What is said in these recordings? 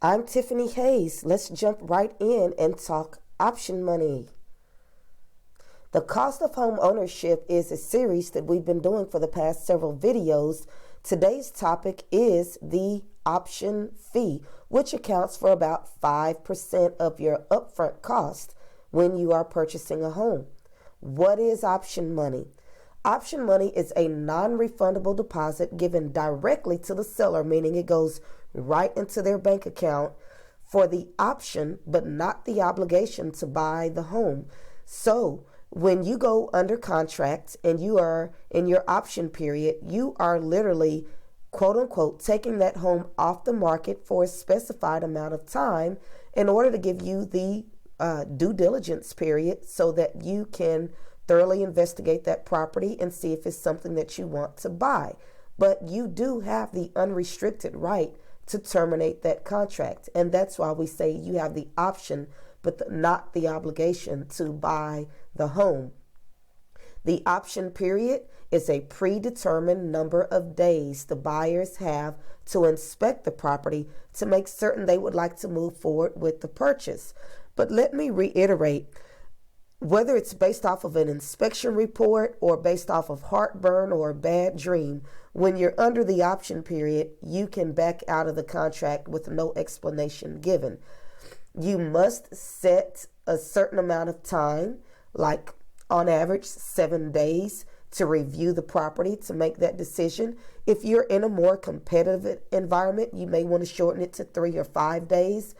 I'm Tiffany Hayes. Let's jump right in and talk option money. The cost of home ownership is a series that we've been doing for the past several videos. Today's topic is the option fee, which accounts for about 5% of your upfront cost when you are purchasing a home. What is option money? Option money is a non-refundable deposit given directly to the seller, meaning it goes right into their bank account for the option, but not the obligation to buy the home. So when you go under contract and you are in your option period, you are literally, quote unquote, taking that home off the market for a specified amount of time in order to give you the due diligence period so that you can thoroughly investigate that property and see if it's something that you want to buy. But you do have the unrestricted right to terminate that contract. And that's why we say you have the option, but not the obligation to buy the home. The option period is a predetermined number of days the buyers have to inspect the property to make certain they would like to move forward with the purchase. But let me reiterate, whether it's based off of an inspection report or based off of heartburn or a bad dream, when you're under the option period, you can back out of the contract with no explanation given. You must set a certain amount of time, like on average 7 days, to review the property to make that decision. If you're in a more competitive environment, you may want to shorten it to 3 or 5 days.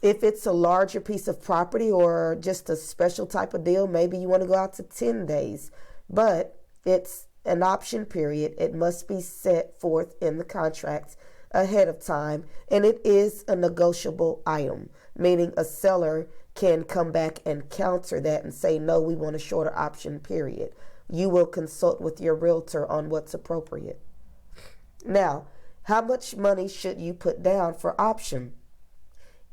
If it's a larger piece of property or just a special type of deal, maybe you want to go out to 10 days. But it's an option period. It must be set forth in the contract ahead of time. And it is a negotiable item, meaning a seller can come back and counter that and say, no, we want a shorter option period. You will consult with your realtor on what's appropriate. Now, how much money should you put down for option?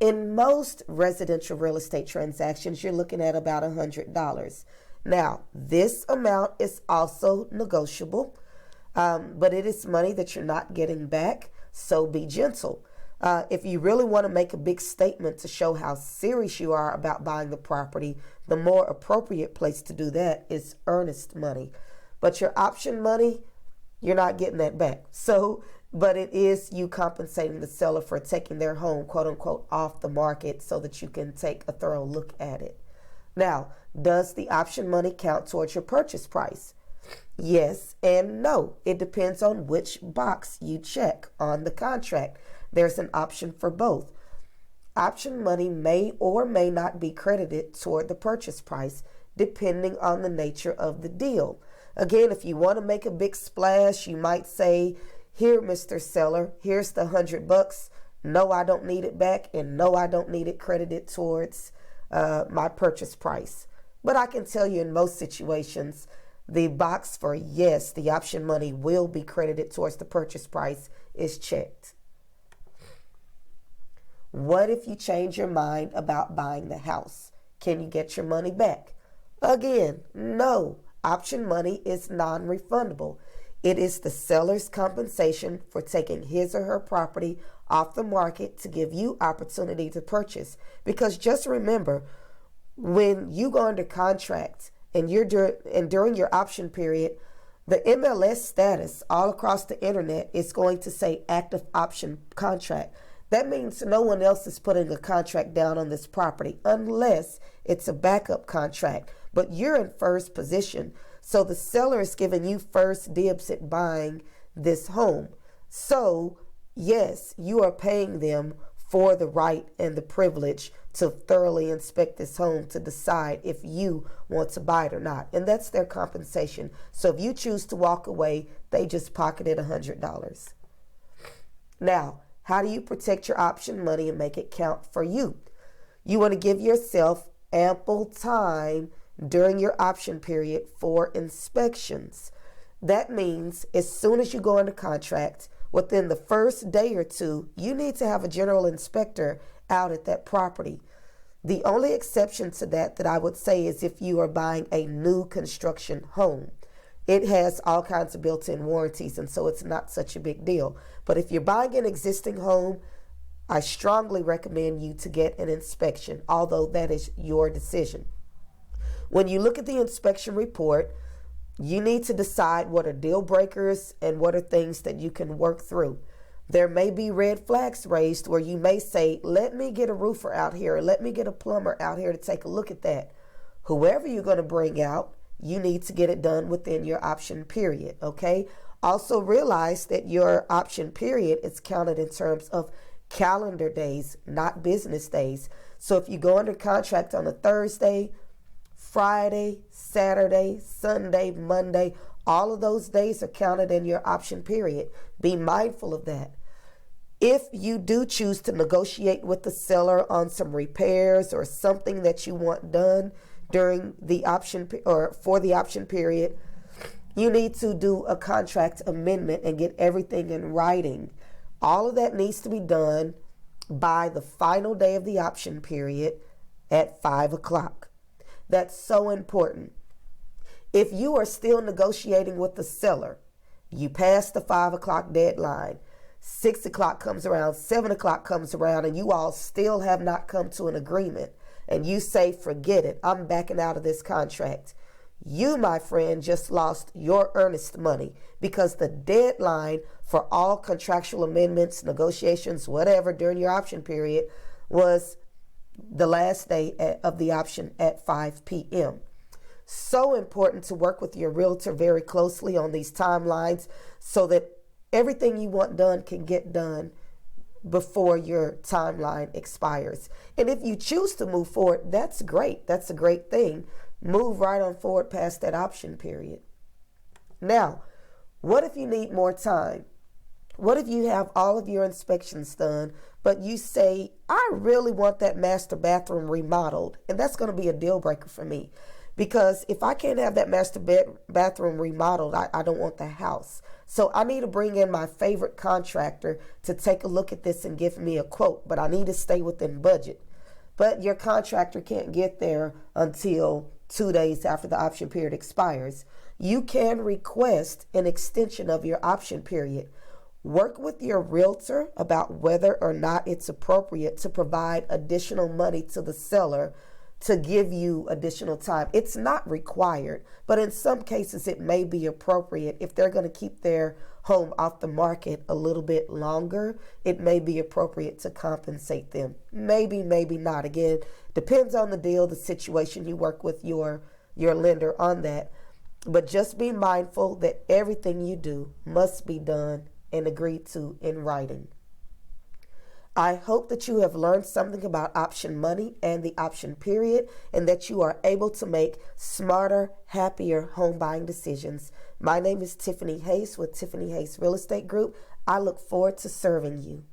In most residential real estate transactions, you're looking at about $100. Now, this amount is also negotiable, but it is money that you're not getting back, so be gentle. If you really want to make a big statement to show how serious you are about buying the property, the more appropriate place to do that is earnest money. But your option money, you're not getting that back. But it is you compensating the seller for taking their home, quote unquote, off the market so that you can take a thorough look at it. Now, does the option money count towards your purchase price? Yes and no. It depends on which box you check on the contract. There's an option for both. Option money may or may not be credited toward the purchase price, depending on the nature of the deal. Again, if you want to make a big splash, you might say, here, Mr. Seller, here's the $100. No, I don't need it back, and no, I don't need it credited towards my purchase price. But I can tell you in most situations, the box for yes, the option money will be credited towards the purchase price is checked. What if you change your mind about buying the house? Can you get your money back? Again, no. Option money is non-refundable. It is the seller's compensation for taking his or her property off the market to give you opportunity to purchase. Because just remember, when you go under contract and during your option period, the MLS status all across the internet is going to say active option contract. That means no one else is putting a contract down on this property unless it's a backup contract. But you're in first position. So the seller is giving you first dibs at buying this home. So yes, you are paying them for the right and the privilege to thoroughly inspect this home to decide if you want to buy it or not. And that's their compensation. So if you choose to walk away, they just pocketed $100. Now, how do you protect your option money and make it count for you? You want to give yourself ample time during your option period for inspections. That means as soon as you go under contract, within the first day or two, you need to have a general inspector out at that property. The only exception to that I would say is if you are buying a new construction home. It has all kinds of built-in warranties, and so it's not such a big deal. But if you're buying an existing home, I strongly recommend you to get an inspection, although that is your decision. When you look at the inspection report, you need to decide what are deal breakers and what are things that you can work through. There may be red flags raised where you may say, let me get a roofer out here, or let me get a plumber out here to take a look at that. Whoever you're going to bring out, you need to get it done within your option period, okay? Also realize that your option period is counted in terms of calendar days, not business days. So if you go under contract on a Thursday, Friday, Saturday, Sunday, Monday, all of those days are counted in your option period. Be mindful of that. If you do choose to negotiate with the seller on some repairs or something that you want done during the option or for the option period, you need to do a contract amendment and get everything in writing. All of that needs to be done by the final day of the option period at 5 o'clock. That's so important. If you are still negotiating with the seller, you pass the 5 o'clock deadline, 6 o'clock comes around, 7 o'clock comes around, and you all still have not come to an agreement, and you say, forget it, I'm backing out of this contract. You, my friend, just lost your earnest money because the deadline for all contractual amendments, negotiations, whatever, during your option period was the last day of the option at 5 p.m. So important to work with your realtor very closely on these timelines so that everything you want done can get done before your timeline expires. And if you choose to move forward, that's great. That's a great thing. Move right on forward past that option period. Now, what if you need more time? What if you have all of your inspections done, but you say, I really want that master bathroom remodeled, and that's going to be a deal breaker for me. Because if I can't have that master bathroom remodeled, I don't want the house. So I need to bring in my favorite contractor to take a look at this and give me a quote, but I need to stay within budget. But your contractor can't get there until 2 days after the option period expires. You can request an extension of your option period. Work with your realtor about whether or not it's appropriate to provide additional money to the seller to give you additional time. It's not required, but in some cases it may be appropriate. If they're going to keep their home off the market a little bit longer, it may be appropriate to compensate them. Maybe, maybe not. Again, depends on the deal, the situation. You work with your lender on that. But just be mindful that everything you do must be done and agreed to in writing. I hope that you have learned something about option money and the option period, and that you are able to make smarter, happier home buying decisions. My name is Tiffany Hayes with Tiffany Hayes Real Estate Group. I look forward to serving you.